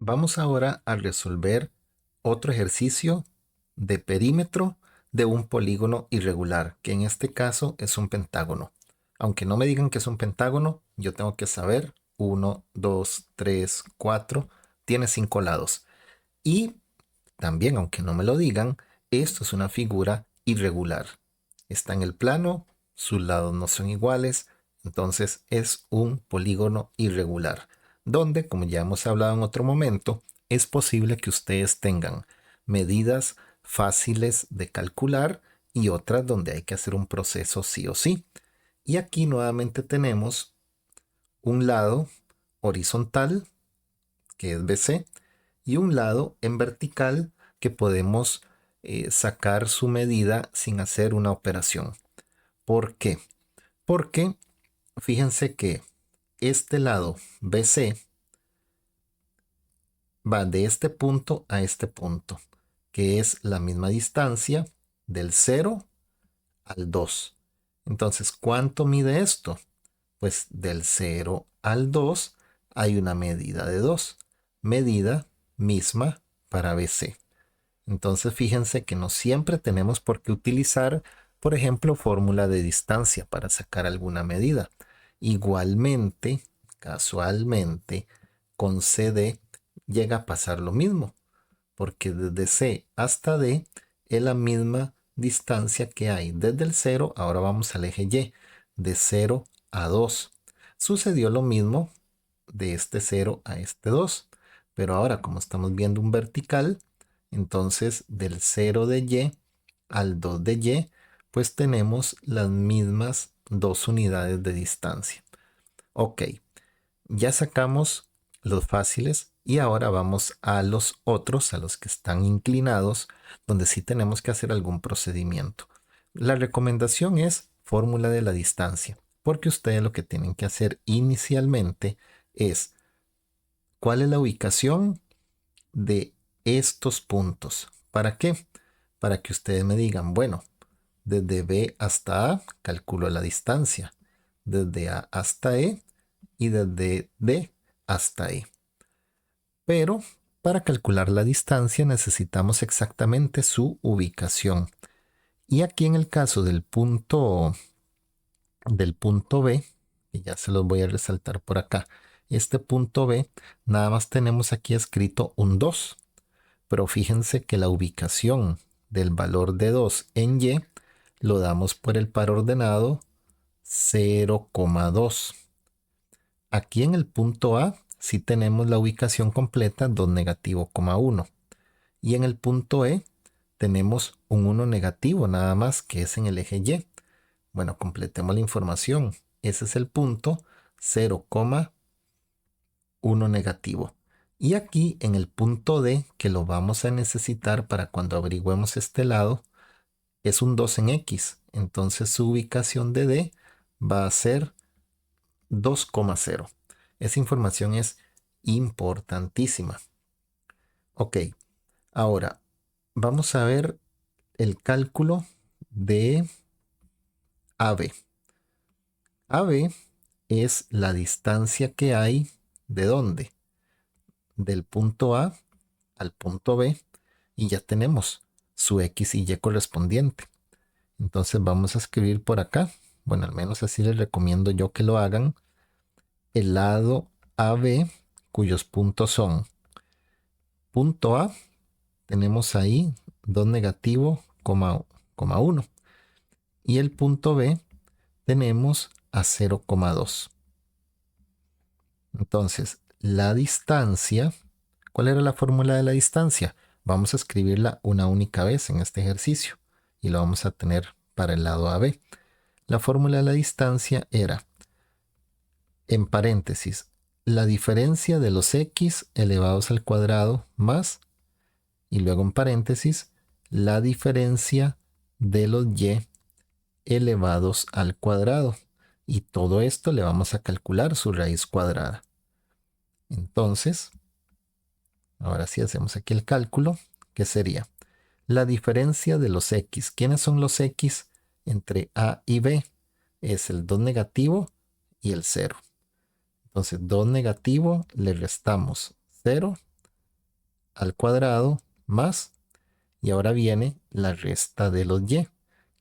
Vamos ahora a resolver otro ejercicio de perímetro de un polígono irregular, que en este caso es un pentágono. Aunque no me digan que es un pentágono, yo tengo que saber 1, 2, 3, 4, tiene 5 lados. Y también, aunque no me lo digan, esto es una figura irregular. Está en el plano, sus lados no son iguales, entonces es un polígono irregular, donde, como ya hemos hablado en otro momento, es posible que ustedes tengan medidas fáciles de calcular y otras donde hay que hacer un proceso sí o sí. Y aquí nuevamente tenemos un lado horizontal, que es BC, y un lado en vertical que podemos sacar su medida sin hacer una operación. ¿Por qué? Porque fíjense que este lado BC va de este punto a este punto, que es la misma distancia del 0 al 2. Entonces, ¿cuánto mide esto? Pues del 0 al 2 hay una medida de 2, medida misma para BC. Entonces fíjense que no siempre tenemos por qué utilizar, por ejemplo, fórmula de distancia para sacar alguna medida. Igualmente, casualmente, con CD llega a pasar lo mismo, porque desde C hasta D es la misma distancia que hay desde el 0, ahora vamos al eje Y, de 0 a 2. Sucedió lo mismo de este 0 a este 2, pero ahora como estamos viendo un vertical, entonces del 0 de Y al 2 de Y, pues tenemos las mismas dos unidades de distancia. Ok, ya sacamos los fáciles y ahora vamos a los otros, a los que están inclinados, donde sí tenemos que hacer algún procedimiento. La recomendación es fórmula de la distancia, porque ustedes lo que tienen que hacer inicialmente es cuál es la ubicación de estos puntos. ¿Para qué? Para que ustedes me digan, bueno, desde B hasta A calculo la distancia, desde A hasta E y desde D hasta E. Pero para calcular la distancia necesitamos exactamente su ubicación. Y aquí en el caso del punto B, y ya se los voy a resaltar por acá, este punto B, nada más tenemos aquí escrito un 2, pero fíjense que la ubicación del valor de 2 en Y lo damos por el par ordenado 0,2. Aquí en el punto A sí tenemos la ubicación completa 2 negativo, 1. Y en el punto E tenemos un 1 negativo nada más, que es en el eje Y. Bueno, completemos la información. Ese es el punto 0,1 negativo. Y aquí en el punto D, que lo vamos a necesitar para cuando averigüemos este lado, es un 2 en X. Entonces su ubicación de D va a ser 2,0. Esa información es importantísima. Ok, ahora vamos a ver el cálculo de AB. AB es la distancia que hay de dónde? Del punto A al punto B y ya tenemos su X y Y correspondiente. Entonces vamos a escribir por acá, bueno, al menos así les recomiendo yo que lo hagan, el lado AB cuyos puntos son punto A, tenemos ahí 2 negativo, 1. Y el punto B tenemos a 0,2. Entonces, la distancia, ¿cuál era la fórmula de la distancia? Vamos a escribirla una única vez en este ejercicio y lo vamos a tener para el lado AB. La fórmula de la distancia era, en paréntesis, la diferencia de los x elevados al cuadrado más, y luego en paréntesis, la diferencia de los y elevados al cuadrado. Y todo esto le vamos a calcular su raíz cuadrada. Entonces, ahora sí hacemos aquí el cálculo, que sería la diferencia de los x. ¿Quiénes son los x entre A y B? Es el 2 negativo y el 0. Entonces 2 negativo le restamos 0 al cuadrado más, y ahora viene la resta de los y,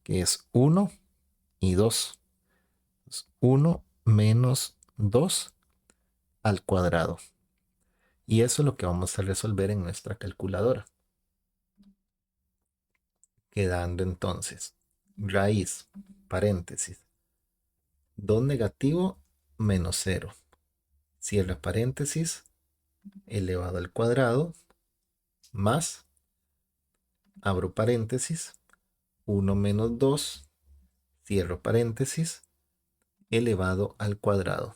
que es 1 y 2. 1 menos 2 al cuadrado. Y eso es lo que vamos a resolver en nuestra calculadora. Quedando entonces raíz, paréntesis, 2 negativo menos 0. Cierra paréntesis, elevado al cuadrado, más, abro paréntesis, 1 menos 2, cierro paréntesis, elevado al cuadrado.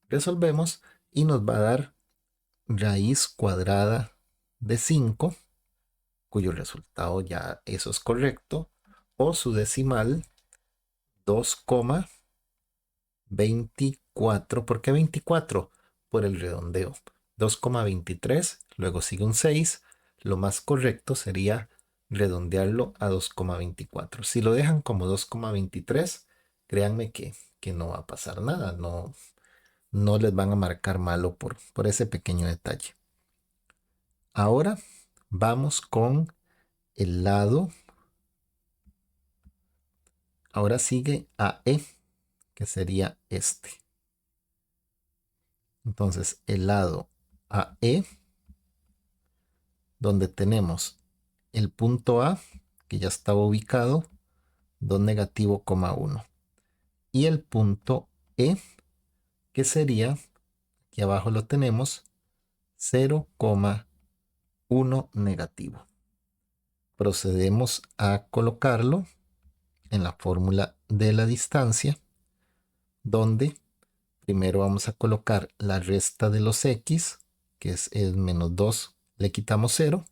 Resolvemos y nos va a dar raíz cuadrada de 5, cuyo resultado ya eso es correcto, o su decimal 2,24. ¿Por qué 24? Por el redondeo. 2,23, luego sigue un 6. Lo más correcto sería redondearlo a 2,24. Si lo dejan como 2,23, créanme que no va a pasar nada. No les van a marcar malo por ese pequeño detalle. Ahora vamos con el lado. Ahora sigue AE, que sería este. Entonces, el lado AE, donde tenemos el punto A, que ya estaba ubicado, 2 negativo, 1. Y el punto E, que sería, aquí abajo lo tenemos, 0,1 negativo. Procedemos a colocarlo en la fórmula de la distancia, donde primero vamos a colocar la resta de los x, que es el menos 2, le quitamos 0,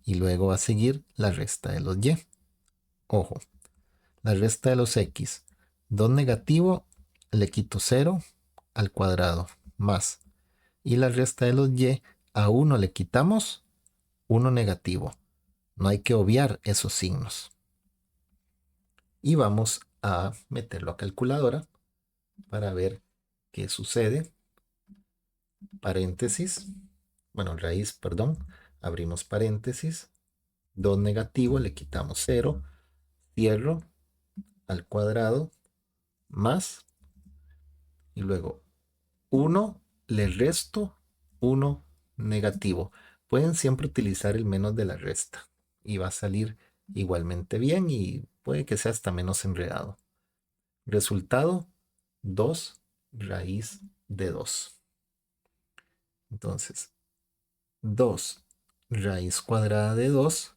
y luego va a seguir la resta de los y. Ojo, la resta de los x, 2 negativo, le quito 0 al cuadrado, más. Y la resta de los y, a 1 le quitamos 1 negativo. No hay que obviar esos signos. Y vamos a meterlo a calculadora para ver qué sucede. Paréntesis, bueno, raíz, perdón, abrimos paréntesis, 2 negativo, le quitamos 0, cierro al cuadrado, más, y luego 1, le resto 1 negativo. Pueden siempre utilizar el menos de la resta y va a salir igualmente bien y puede que sea hasta menos enredado. Resultado, 2 raíz de 2. Entonces, 2 raíz cuadrada de 2,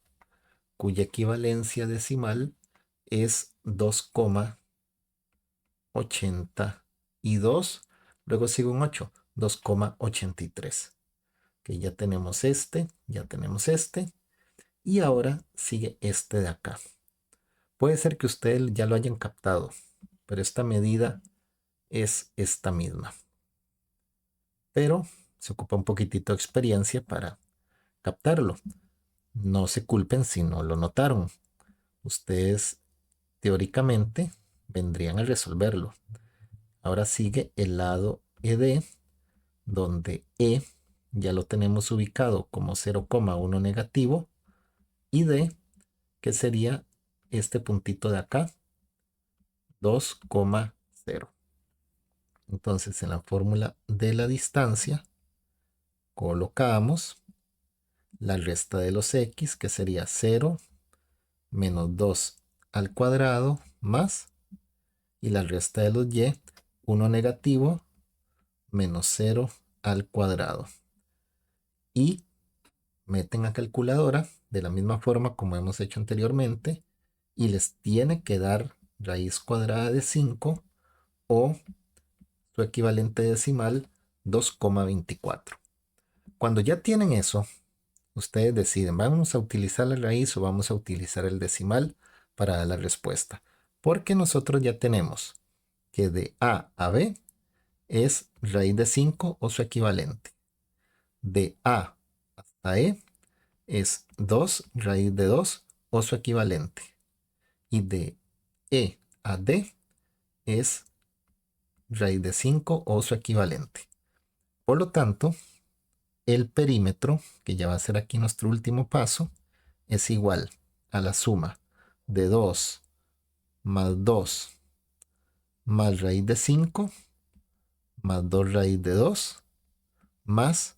cuya equivalencia decimal es 2,82. Luego sigue un 8, 2,83. Que ya tenemos este, ya tenemos este. Y ahora sigue este de acá. Puede ser que ustedes ya lo hayan captado, pero esta medida es esta misma. Pero se ocupa un poquitito de experiencia para captarlo. No se culpen si no lo notaron. Ustedes teóricamente vendrían a resolverlo. Ahora sigue el lado ED, donde E ya lo tenemos ubicado como 0,1 negativo, y D, que sería este puntito de acá, 2,0. Entonces en la fórmula de la distancia colocamos la resta de los x, que sería 0 menos 2 al cuadrado, más, y la resta de los y, 1 negativo menos 0 al cuadrado. Y meten a calculadora de la misma forma como hemos hecho anteriormente y les tiene que dar raíz cuadrada de 5 o su equivalente decimal 2,24. Cuando ya tienen eso, ustedes deciden, ¿vamos a utilizar la raíz o vamos a utilizar el decimal para dar la respuesta? Porque nosotros ya tenemos que de A a B es raíz de 5 o su equivalente. De A hasta E es 2 raíz de 2 o su equivalente. Y de E a D es raíz de 5 o su equivalente. Por lo tanto, el perímetro, que ya va a ser aquí nuestro último paso, es igual a la suma de 2 más 2 más raíz de 5 más 2 raíz de 2 más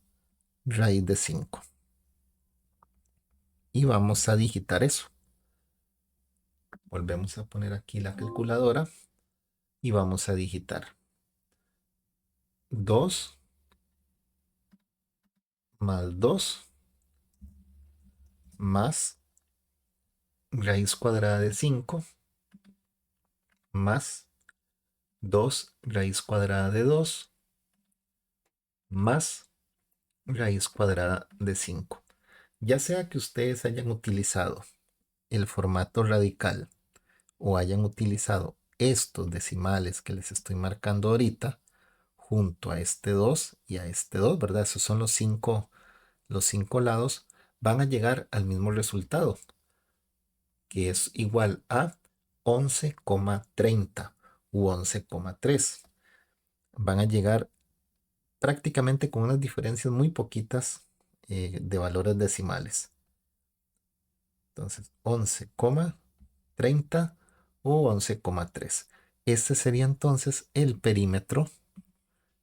raíz de 5. Y vamos a digitar eso. Volvemos a poner aquí la calculadora y vamos a digitar 2 más 2 más raíz cuadrada de 5 más 2 raíz cuadrada de 2 más raíz cuadrada de 5. Ya sea que ustedes hayan utilizado el formato radical o hayan utilizado estos decimales que les estoy marcando ahorita, junto a este 2 y a este 2, ¿verdad? Esos son los cinco lados, van a llegar al mismo resultado, que es igual a 11,30 u 11,3. Van a llegar prácticamente con unas diferencias muy poquitas de valores decimales. Entonces, 11,30 o 11,3. Este sería entonces el perímetro,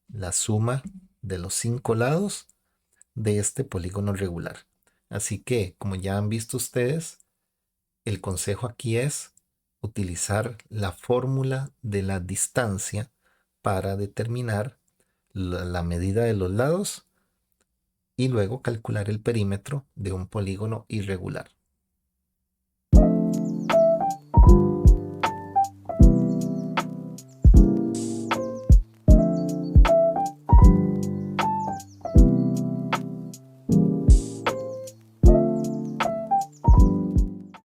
la suma de los cinco lados de este polígono regular. Así que, como ya han visto ustedes, el consejo aquí es utilizar la fórmula de la distancia para determinar la medida de los lados y luego calcular el perímetro de un polígono irregular.